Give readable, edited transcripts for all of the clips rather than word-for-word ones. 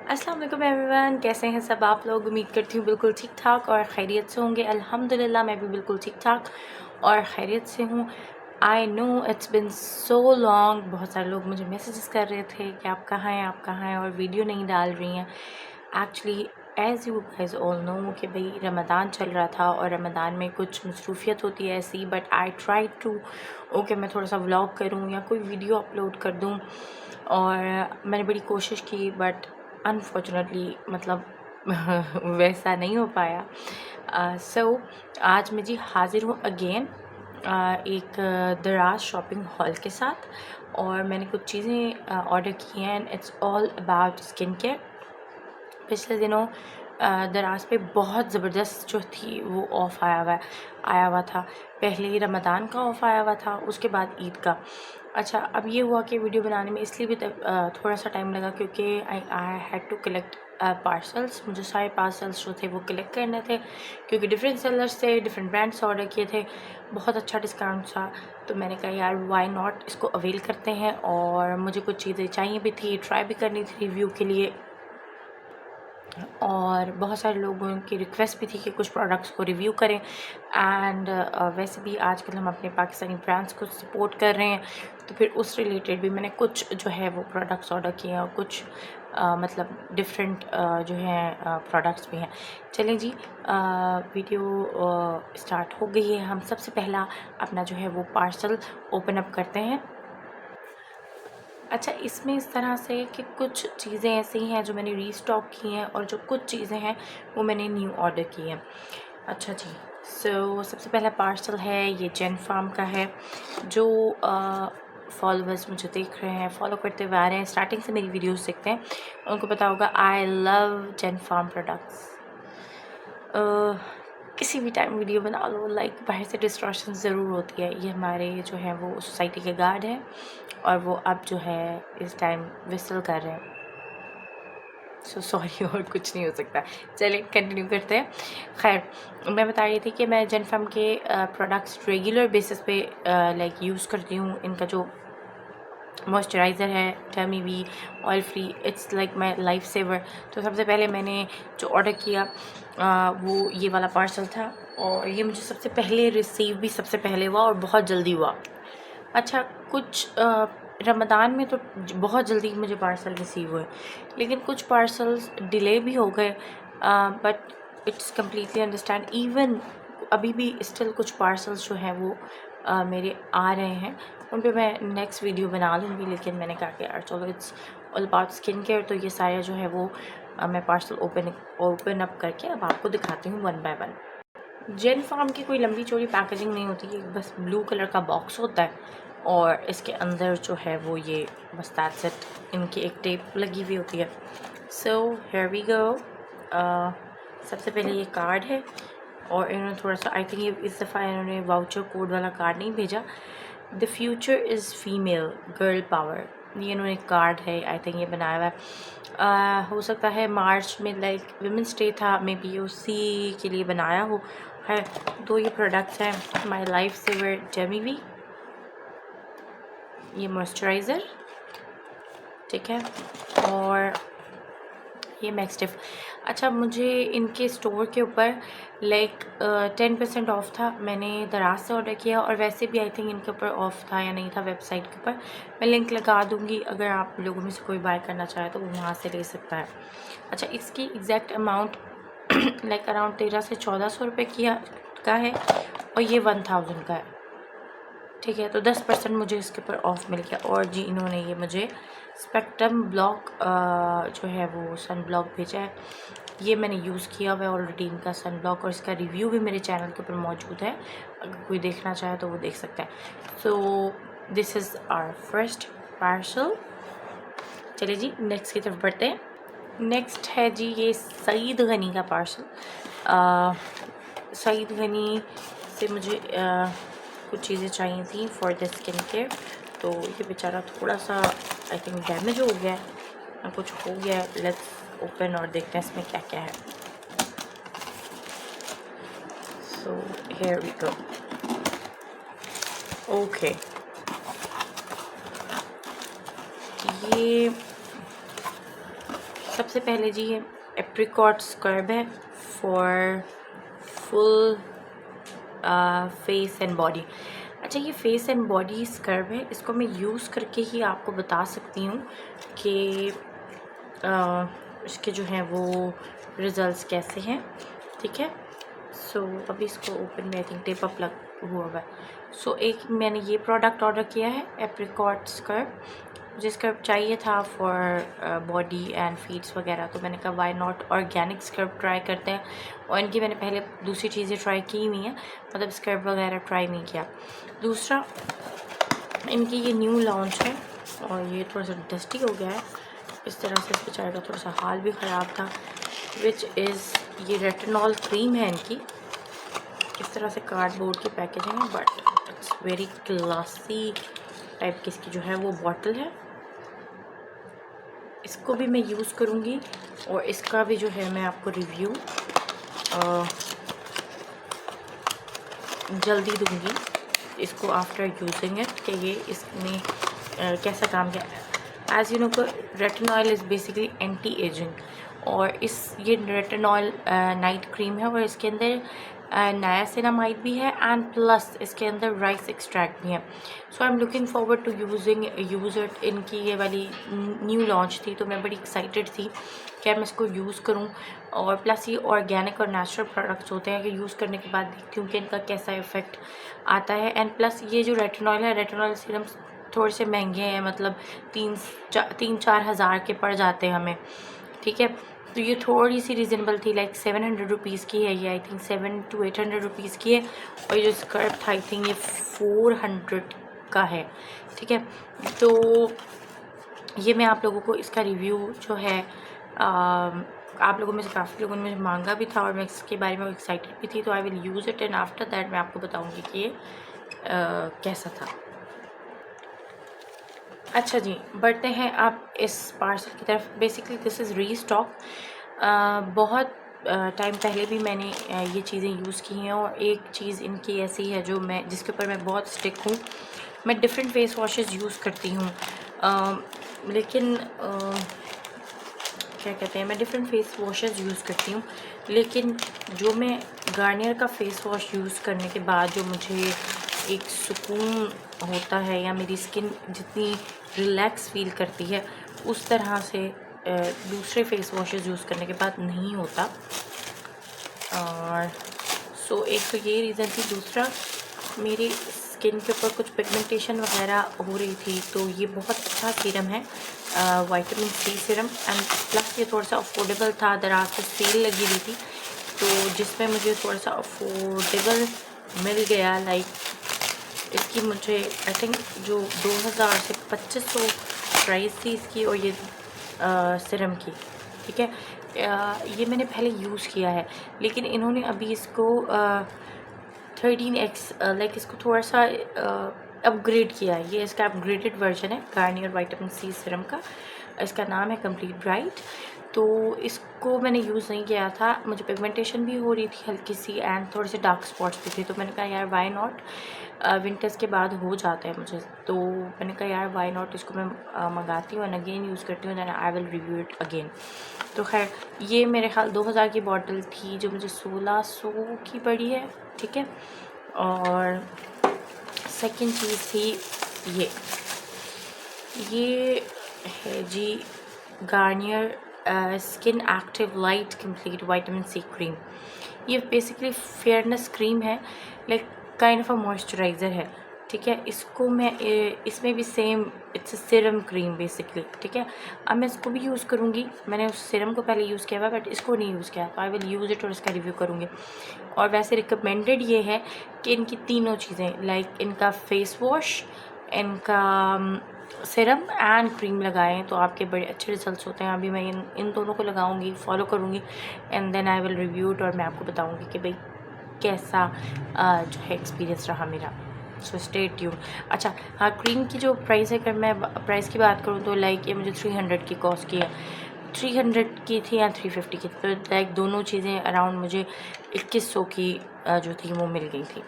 अस्सलाम वालेकुम एवरीवन, कैसे हैं सब आप लोग। उम्मीद करती हूँ बिल्कुल ठीक ठाक और खैरियत से होंगे। अल्हम्दुलिल्लाह मैं भी बिल्कुल ठीक ठाक और खैरियत से हूँ। I know it's been so long. बहुत सारे लोग मुझे मैसेजेस कर रहे थे कि आप कहाँ हैं, आप कहाँ हैं, और वीडियो नहीं डाल रही हैं। Actually as you guys all know कि भाई रमज़ान चल रहा था और रमज़ान में कुछ मसरूफियत होती है ऐसी, but I try to okay मैं थोड़ा सा व्लॉग करूँ या कोई वीडियो अपलोड कर दूँ, और मैंने बड़ी कोशिश की बट अनफॉर्चुनेटली मतलब वैसा नहीं हो पाया। सो आज मैं जी हाज़िर हूँ अगेन एक दराज शॉपिंग हॉल के साथ, और मैंने कुछ चीज़ें ऑर्डर की हैं। It's all about skin care. पिछले दिनों दराज पे बहुत ज़बरदस्त जो थी वो ऑफ़ आया हुआ था। पहले ही रमज़ान का ऑफ़ आया हुआ था, उसके बाद ईद का। अच्छा, अब ये हुआ कि वीडियो बनाने में इसलिए भी थोड़ा सा टाइम लगा क्योंकि I had to collect parcels. मुझे सारे पार्सल्स जो थे वो कलेक्ट करने थे, क्योंकि डिफरेंट सेलर्स थे, डिफरेंट ब्रांड्स ऑर्डर किए थे, बहुत अच्छा डिस्काउंट था। तो मैंने कहा यार वाई नॉट, इसको अवेल करते हैं। और मुझे कुछ चीज़ें चाहिए भी थी, ट्राई भी करनी थी रिव्यू के लिए, और बहुत सारे लोगों की रिक्वेस्ट भी थी कि कुछ प्रोडक्ट्स को रिव्यू करें। एंड वैसे भी आजकल हम अपने पाकिस्तानी ब्रांड्स को सपोर्ट कर रहे हैं, तो फिर उस रिलेटेड भी मैंने कुछ जो है वो प्रोडक्ट्स ऑर्डर किए हैं, और कुछ मतलब डिफरेंट जो हैं प्रोडक्ट्स भी हैं। चलें जी, वीडियो स्टार्ट हो गई है। हम सबसे पहला अपना जो है वो पार्सल ओपन अप करते हैं। अच्छा, इसमें इस तरह से कि कुछ चीज़ें ऐसी हैं जो मैंने रीस्टॉक की हैं, और जो कुछ चीज़ें हैं वो मैंने न्यू ऑर्डर की हैं। अच्छा जी, सो सबसे पहला पार्सल है ये जेन फार्म का है। जो फॉलोअर्स मुझे देख रहे हैं, फॉलो करते हुए आ रहे हैं, स्टार्टिंग से मेरी वीडियोस देखते हैं, उनको पता होगा I love Zen farm products. किसी भी टाइम वीडियो बना लो, लाइक बाहर से डिस्ट्रैक्शन ज़रूर होती है। ये हमारे जो हैं वो सोसाइटी के गार्ड हैं, और वो अब जो है इस टाइम विसल कर रहे हैं। सो सॉरी और कुछ नहीं हो सकता। चलिए कंटिन्यू करते हैं। खैर, मैं बता रही थी कि मैं जेनफर्म के प्रोडक्ट्स रेगुलर बेसिस पे लाइक यूज़ करती हूँ। इनका जो मॉइस्चराइज़र है टर्मी वी oil free, it's like my life saver. तो सबसे पहले मैंने जो ऑर्डर किया वो ये वाला पार्सल था, और ये मुझे सबसे पहले रिसीव भी सबसे पहले हुआ और बहुत जल्दी हुआ। अच्छा, कुछ रमज़ान में तो बहुत जल्दी मुझे पार्सल रिसीव हुए, लेकिन कुछ पार्सल्स डिले भी हो गए, but it's completely understand. Even अभी भी स्टिल कुछ पार्सल्स जो हैं वो मेरे आ रहे हैं, उन पे मैं नेक्स्ट वीडियो बना लूँगी। लेकिन मैंने कहा कि यार चलो it's all about skin care, तो ये सारा जो है वो मैं पार्सल ओपन अप करके अब आपको दिखाती हूँ one by one. Zen farm की कोई लंबी चौड़ी पैकेजिंग नहीं होती है, बस ब्लू कलर का बॉक्स होता है, और इसके अंदर जो है वो ये बस दैट्स इट। इनकी एक टेप लगी हुई होती है। So here we go. सबसे पहले ये कार्ड है, और इन्होंने थोड़ा सा आई थिंक ये इस दफ़ा इन्होंने वाउचर कोड वाला कार्ड नहीं भेजा। The future is female girl power, ये इन्होंने कार्ड है आई थिंक ये बनाया हुआ है। हो सकता है मार्च में लाइक विमेंस डे था, मे बी उसी के लिए बनाया हो। है दो ये प्रोडक्ट्स हैं, माई लाइफ सेवर जेमी वी, ये मॉइस्चराइज़र, ठीक है, और ये मैक्सटिफ। अच्छा, मुझे इनके स्टोर के ऊपर लाइक 10% ऑफ था। मैंने दराज से ऑर्डर किया, और वैसे भी आई थिंक इनके ऊपर ऑफ था या नहीं था वेबसाइट के ऊपर। मैं लिंक लगा दूँगी, अगर आप लोगों में से कोई बाय करना चाहे तो वो वहाँ से ले सकता है। अच्छा, इसकी एग्जैक्ट अमाउंट लाइक अराउंड 1300 से 1400 रुपये का है, और ये 1000 का है, ठीक है। तो 10% मुझे इसके ऊपर ऑफ मिल गया। और जी इन्होंने ये मुझे स्पेक्ट्रम ब्लॉक जो है वो सन ब्लॉक भेजा है। ये मैंने यूज़ किया हुआ है ऑलरेडी इनका सन ब्लॉक, और इसका रिव्यू भी मेरे चैनल के ऊपर मौजूद है, अगर कोई देखना चाहे तो वो देख सकता है। So this is our first parcel. चलिए जी नेक्स्ट की तरफ बढ़ते हैं। नेक्स्ट है जी ये सईद गनी का पार्सल। सईद गनी से मुझे कुछ चीज़ें चाहिए थी फॉर द स्किन केयर। तो ये बेचारा थोड़ा सा आई थिंक डैमेज हो गया है या कुछ हो गया है। लेट्स ओपन और देखते हैं इसमें क्या क्या है। So here we go. Okay, ये सबसे पहले जी ये एप्रिकॉट स्क्रब है for full face and body. अच्छा, ये फेस एंड बॉडी स्क्रब है, इसको मैं यूज़ करके ही आपको बता सकती हूँ कि इसके जो हैं वो रिज़ल्ट्स कैसे हैं। ठीक है, सो अभी इसको ओपन में आई थिंक टेप अप लग हुआ है। सो एक मैंने ये प्रोडक्ट ऑर्डर किया है एप्रिकॉट स्क्रब, मुझे स्क्रब चाहिए था फॉर बॉडी एंड फीट्स वगैरह, तो मैंने कहा why not organic scrub try करते हैं। और इनकी मैंने पहले दूसरी चीज़ें ट्राई की हुई हैं, मतलब स्क्रब वगैरह ट्राई नहीं किया। दूसरा, इनकी ये न्यू लॉन्च है और ये थोड़ा सा डस्टी हो गया है, इस तरह से इस बेचारे का थोड़ा सा हाल भी ख़राब था। विच इज़ ये रेटिनॉल क्रीम है इनकी, इस तरह से कार्डबोर्ड की पैकेजिंग है, but it's very classy type की इसकी जो है वो बॉटल है। इसको भी मैं यूज़ करूँगी और इसका भी जो है मैं आपको रिव्यू जल्दी दूँगी इसको आफ्टर यूजिंग इट कि ये इसने कैसा काम किया। As you know, retinol is basically anti ageing, और ये रेटिनॉल नाइट क्रीम है और इसके अंदर नायासिनामाइड भी है एंड प्लस इसके अंदर राइस एक्सट्रैक्ट भी है। So I am looking forward to use it. इनकी ये वाली न्यू लॉन्च थी तो मैं बड़ी एक्साइटेड थी कि मैं इसको यूज़ करूं, और प्लस ये ऑर्गेनिक और नेचुरल प्रोडक्ट्स होते हैं कि यूज़ करने के बाद देखती हूँ कि इनका कैसा इफ़ेक्ट आता है। एंड प्लस ये जो रेटिनॉल है, रेटिनॉल सीरम थोड़े से महंगे हैं, मतलब 3-4 हज़ार के पड़ जाते हैं हमें। ठीक है, तो ये थोड़ी सी रीज़नेबल थी, लाइक 700 रुपीज़ की है ये, आई थिंक 700 to 800 रुपीज़ की है। और ये जो स्क्रब था आई थिंक ये 400 का है। ठीक है, तो ये मैं आप लोगों को इसका रिव्यू जो है आप लोगों में से काफ़ी लोगों ने मुझे मांगा भी था और मैं इसके बारे में एक्साइटेड भी थी, तो I will use it and after that मैं आपको बताऊँगी कि ये कैसा था। अच्छा जी, बढ़ते हैं आप इस पार्सल की तरफ। Basically this is restock. बहुत टाइम पहले भी मैंने ये चीज़ें यूज़ की हैं, और एक चीज़ इनकी ऐसी है जो मैं जिसके ऊपर मैं बहुत स्टिक हूँ। मैं डिफरेंट फेस वॉशेस यूज़ करती हूँ, लेकिन क्या कहते हैं, मैं डिफरेंट फेस वॉशेस यूज़ करती हूँ, लेकिन जो मैं गार्नियर का फेस वॉश यूज़ करने के बाद जो मुझे एक सुकून होता है या मेरी स्किन जितनी रिलैक्स फील करती है, उस तरह से दूसरे फेस वॉशेस यूज़ करने के बाद नहीं होता। और सो एक तो ये रीज़न थी। दूसरा, मेरी स्किन के ऊपर कुछ पिगमेंटेशन वगैरह हो रही थी, तो ये बहुत अच्छा सीरम है, vitamin C serum, and plus ये थोड़ा सा अफोर्डेबल था। दराज से सेल लगी हुई थी, तो जिसमें मुझे थोड़ा सा अफोर्डेबल मिल गया। लाइक इसकी मुझे आई थिंक जो 2000 से 2500 प्राइस थी इसकी, और ये सीरम की। ठीक है, ये मैंने पहले यूज़ किया है, लेकिन इन्होंने अभी इसको 13x लाइक इसको थोड़ा सा अपग्रेड किया है। ये इसका अपग्रेडेड वर्जन है गार्नियर विटामिन सी सीरम का। इसका नाम है कंप्लीट ब्राइट। तो इसको मैंने यूज़ नहीं किया था, मुझे पिगमेंटेशन भी हो रही थी हल्की सी, एंड थोड़े से डार्क स्पॉट्स भी थे, तो मैंने कहा यार वाई नॉट, विंटर्स के बाद हो जाता है मुझे, तो मैंने कहा यार वाई नॉट, इसको मैं मंगाती हूँ एंड अगेन यूज़ करती हूँ, then I will review it again. तो खैर ये मेरे ख्याल 2000 की बॉटल थी जो मुझे 1600 की पड़ी है। ठीक है, और सेकंड चीज़ थी ये है जी Garnier skin active light complete vitamin C cream. ये बेसिकली फेयरनेस क्रीम है, like kind of a moisturiser है। ठीक है, इसको मैं इसमें भी same it's serum cream basically. ठीक है, अब मैं इसको भी यूज़ करूँगी। मैंने उस सीरम को पहले यूज़ किया हुआ, बट इसको नहीं यूज़ किया, तो आई विल यूज़ इट और इसका रिव्यू करूँगी। और वैसे रिकमेंडेड ये है कि इनकी तीनों चीज़ें, लाइक इनका फेस वॉश, इनका सीरम एंड क्रीम लगाएं तो आपके बड़े अच्छे रिजल्ट्स होते हैं। अभी मैं इन दोनों को लगाऊंगी, फॉलो करूंगी, and then I will review it, और मैं आपको बताऊंगी कि भाई कैसा जो है एक्सपीरियंस रहा मेरा। So stay tune. अच्छा हाँ, क्रीम की जो प्राइस है, अगर मैं प्राइस की बात करूँ तो लाइक ये मुझे 300 की कॉस्ट की है, 300 की थी या 350 की, तो लाइक दोनों चीज़ें अराउंड मुझे 2100 की जो थी वो मिल गई थी।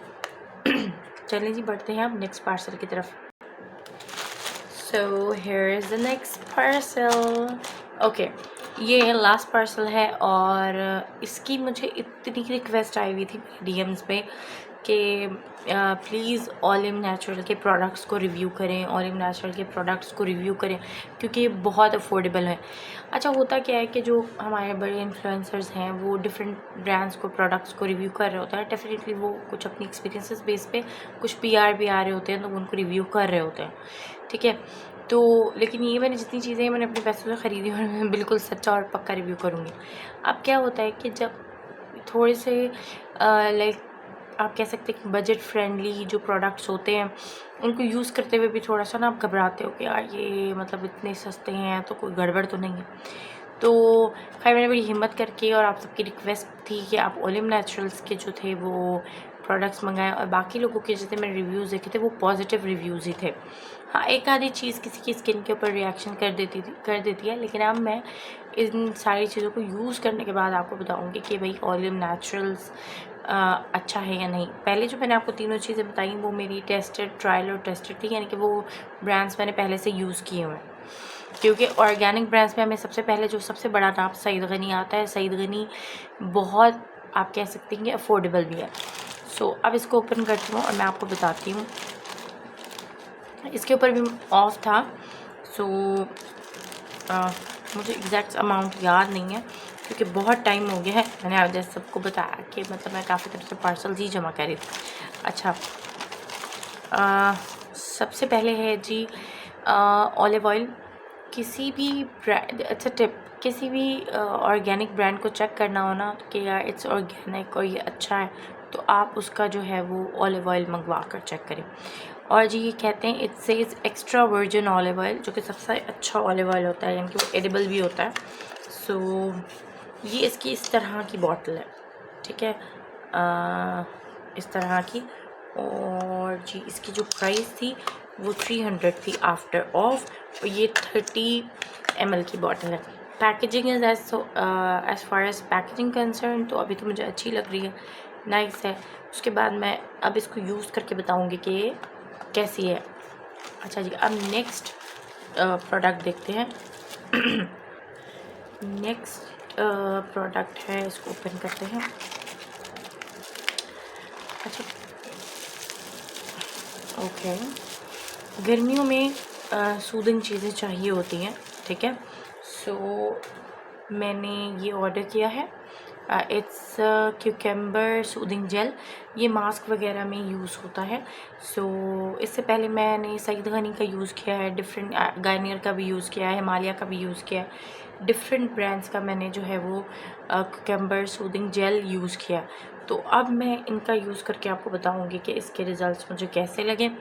चलिए जी, बढ़ते हैं अब नेक्स्ट पार्सल की तरफ। So here is the next parcel. Okay, ये लास्ट पार्सल है और इसकी मुझे इतनी रिक्वेस्ट आई हुई थी डीएम्स पे कि प्लीज़ ऑलिव नेचुरल के प्रोडक्ट्स को रिव्यू करें, ऑलिव नेचुरल के प्रोडक्ट्स को रिव्यू करें क्योंकि ये बहुत अफोर्डेबल है। अच्छा होता क्या है कि जो हमारे बड़े इन्फ्लुएंसर्स हैं वो डिफरेंट ब्रांड्स को प्रोडक्ट्स को रिव्यू कर रहे होते हैं। डेफिनेटली वो कुछ अपनी एक्सपीरियंसेस बेस पे कुछ पीआर भी आ रहे होते हैं तो वो उनको रिव्यू कर रहे होते हैं, ठीक है। तो लेकिन ये मैंने जितनी चीज़ें मैंने अपने पैसों से ख़रीदी और मैं बिल्कुल सच्चा और पक्का रिव्यू करूँगी। अब क्या होता है कि जब थोड़े से लाइक आप कह सकते हैं कि बजट फ्रेंडली जो प्रोडक्ट्स होते हैं उनको यूज़ करते हुए भी थोड़ा सा ना आप घबराते हो कि यार ये मतलब इतने सस्ते हैं तो कोई गड़बड़ तो नहीं है। तो खैर मैंने बड़ी हिम्मत करके और आप सबकी रिक्वेस्ट थी कि आप ओलिव नेचुरल्स के जो थे वो प्रोडक्ट्स मंगाएं और बाकी लोगों के जितने मैंने रिव्यूज़ देखे थे वो पॉजिटिव रिव्यूज़ ही थे। हाँ, एक आधी चीज़ किसी की स्किन के ऊपर रिएक्शन कर देती है, लेकिन अब मैं इन सारी चीज़ों को यूज़ करने के बाद आपको बताऊँगी कि भाई ओलिव नेचुरल्स अच्छा है या नहीं। पहले जो मैंने आपको तीनों चीज़ें बताई वो मेरी टेस्टेड, ट्रायल और टेस्टेड थी, यानी कि वो ब्रांड्स मैंने पहले से यूज़ किए हुए हैं। क्योंकि ऑर्गेनिक ब्रांड्स में हमें सबसे पहले जो सबसे बड़ा नाम सईद गनी आता है। सईद गनी बहुत आप कह सकती हैं कि अफोर्डेबल भी है। सो अब इसको ओपन करती हूँ और मैं आपको बताती हूँ। इसके ऊपर भी ऑफ था। सो मुझे एग्जैक्ट अमाउंट याद नहीं है क्योंकि बहुत टाइम हो गया है। मैंने आप जैसे सबको बताया कि मतलब मैं काफ़ी तरह से पार्सल्स ही जमा करी थी। अच्छा, सबसे पहले है जी ऑलिव ऑयल। किसी भी ब्रांड, अच्छा टिप, किसी भी ऑर्गेनिक ब्रांड को चेक करना हो ना कि यार इट्स ऑर्गेनिक और ये अच्छा है तो आप उसका जो है वो ऑलिव ऑयल मंगवा कर चेक करें। और जी ये कहते हैं it says extra virgin olive oil, जो कि सबसे अच्छा ऑलिव ऑयल होता है, यानी कि वो एडिबल भी होता है। सो ये इसकी इस तरह की बॉटल है, ठीक है, इस तरह की। और जी इसकी जो प्राइस थी वो 300 थी आफ्टर ऑफ, और ये 30 ml की बॉटल है। Packaging is as far as packaging concern तो अभी तो मुझे अच्छी लग रही है, नाइस है। उसके बाद मैं अब इसको यूज़ करके बताऊँगी कि ये कैसी है। अच्छा जी, अब नेक्स्ट प्रोडक्ट देखते हैं। नेक्स्ट प्रोडक्ट है, इसको ओपन करते हैं। अच्छा ओके, गर्मियों में सूदिंग चीज़ें चाहिए होती हैं, ठीक है। सो मैंने ये ऑर्डर किया है, इट्स क्यूकम्बर सूदिंग जेल। ये मास्क वगैरह में यूज़ होता है। सो इससे पहले मैंने सईद गनी का यूज़ किया है, डिफरेंट गार्नियर का भी यूज़ किया है, हिमालय का भी यूज़ किया है, डिफरेंट ब्रांड्स का मैंने जो है वो क्यूकम्बर सूदिंग जेल यूज़ किया। तो अब मैं इनका यूज़ करके आपको बताऊंगी कि इसके रिज़ल्ट्स मुझे कैसे लगे।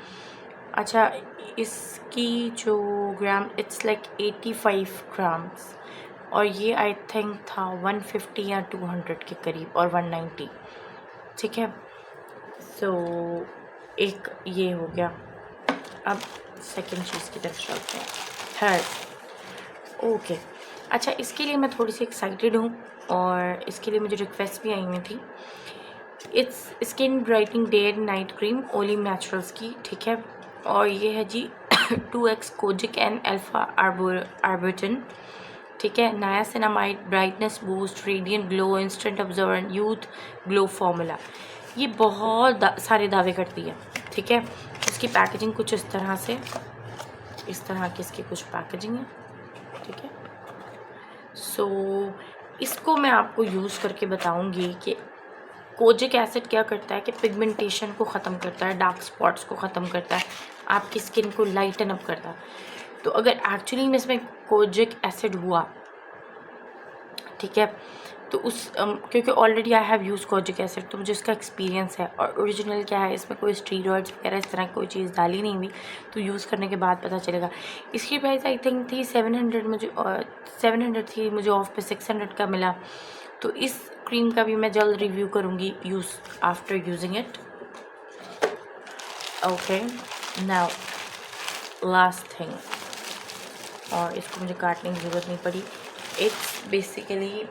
अच्छा, इसकी जो ग्राम इट्स लाइक 85 ग्राम्स, और ये आई थिंक था 150 या 200 के करीब, और 190, ठीक है। सो एक ये हो गया। अब सेकंड चीज़ की तरफ चलते हैं, थर्ड। ओके, अच्छा इसके लिए मैं थोड़ी सी एक्साइटेड हूँ और इसके लिए मुझे रिक्वेस्ट भी आई हुई थी। It's skin brightening day and night cream olive naturals की, ठीक है। और ये है जी 2x kojic and alpha arbutin, ठीक है। Niacinamide brightness boost radiant glow instant observant youth glow formula. ये बहुत सारे दावे करती है, ठीक है। इसकी पैकेजिंग कुछ इस तरह से, इस तरह की इसकी कुछ पैकेजिंग है, ठीक है। सो इसको मैं आपको यूज़ करके बताऊंगी कि कोजिक एसिड क्या करता है कि पिगमेंटेशन को ख़त्म करता है, डार्क स्पॉट्स को ख़त्म करता है, आपकी स्किन को लाइटन अप करता है। तो अगर एक्चुअली में इसमें कोजिक एसिड हुआ, ठीक है, तो उस क्योंकि already I have use kojic acid तो मुझे इसका एक्सपीरियंस है। और ओरिजिनल क्या है, इसमें कोई स्टीरॉइड्स वगैरह इस तरह की कोई चीज़ डाली नहीं हुई, तो यूज़ करने के बाद पता चलेगा। इसकी प्राइस आई थिंक थी 700, मुझे 700 थी, मुझे ऑफ पे 600 का मिला। तो इस क्रीम का भी मैं जल्द रिव्यू करूँगी use after using it. Okay, now last thing, और इसको मुझे काटने की ज़रूरत नहीं पड़ी। इट्स बेसिकली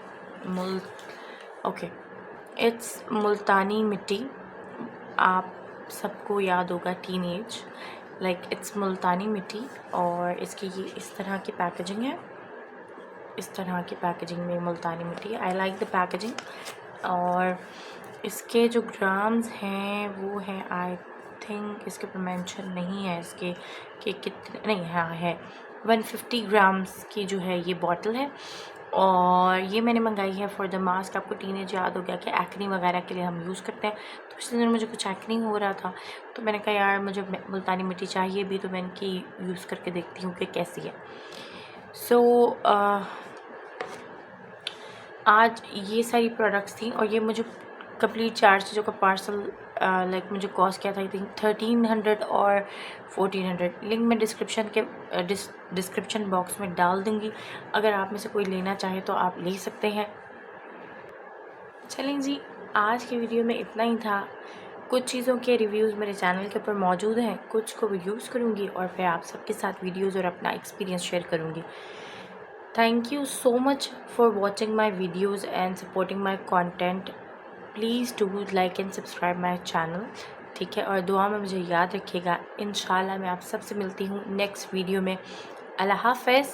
इट्स मुल्तानी मिट्टी। आप सबको याद होगा टीनेज, लाइक इट्स मुल्तानी मिट्टी, और इसकी ये इस तरह की पैकेजिंग है, इस तरह की पैकेजिंग में मुल्तानी मिट्टी। I like the packaging. और इसके जो ग्राम्स हैं वो हैं, आई थिंक इसके ऊपर मेंशन नहीं है इसके कि कितने, नहीं हाँ है 150 ग्राम्स की जो है ये बॉटल है। और ये मैंने मंगाई है फॉर द मास्क। आपको टीनेज याद हो गया कि एक्नी वगैरह के लिए हम यूज़ करते हैं, तो पिछले दिनों मुझे कुछ एक्नी हो रहा था, तो मैंने कहा यार मुझे मुल्तानी मिट्टी चाहिए भी, तो मैं इनकी यूज़ करके देखती हूँ कि कैसी है। सो आज ये सारी प्रोडक्ट्स थी और ये मुझे कंप्लीट 4 चीज़ों का पार्सल लाइक मुझे कॉस्ट किया था आई थिंक 1300 और 1400। लिंक मैं डिस्क्रिप्शन बॉक्स में डाल दूँगी, अगर आप में से कोई लेना चाहे तो आप ले सकते हैं। चलें जी, आज की वीडियो में इतना ही था। कुछ चीज़ों के रिव्यूज़ मेरे चैनल के ऊपर मौजूद हैं, कुछ को भी यूज़ करूँगी और फिर आप सबके साथ वीडियोज़ और अपना एक्सपीरियंस शेयर करूँगी। Thank you so much for watching my videos and supporting my content. Please do like and subscribe my channel. ठीक है, और दुआ में मुझे याद रखिएगा। इंशाल्लाह मैं आप सबसे मिलती हूँ नेक्स्ट वीडियो में। अल्लाह हाफ़िज़।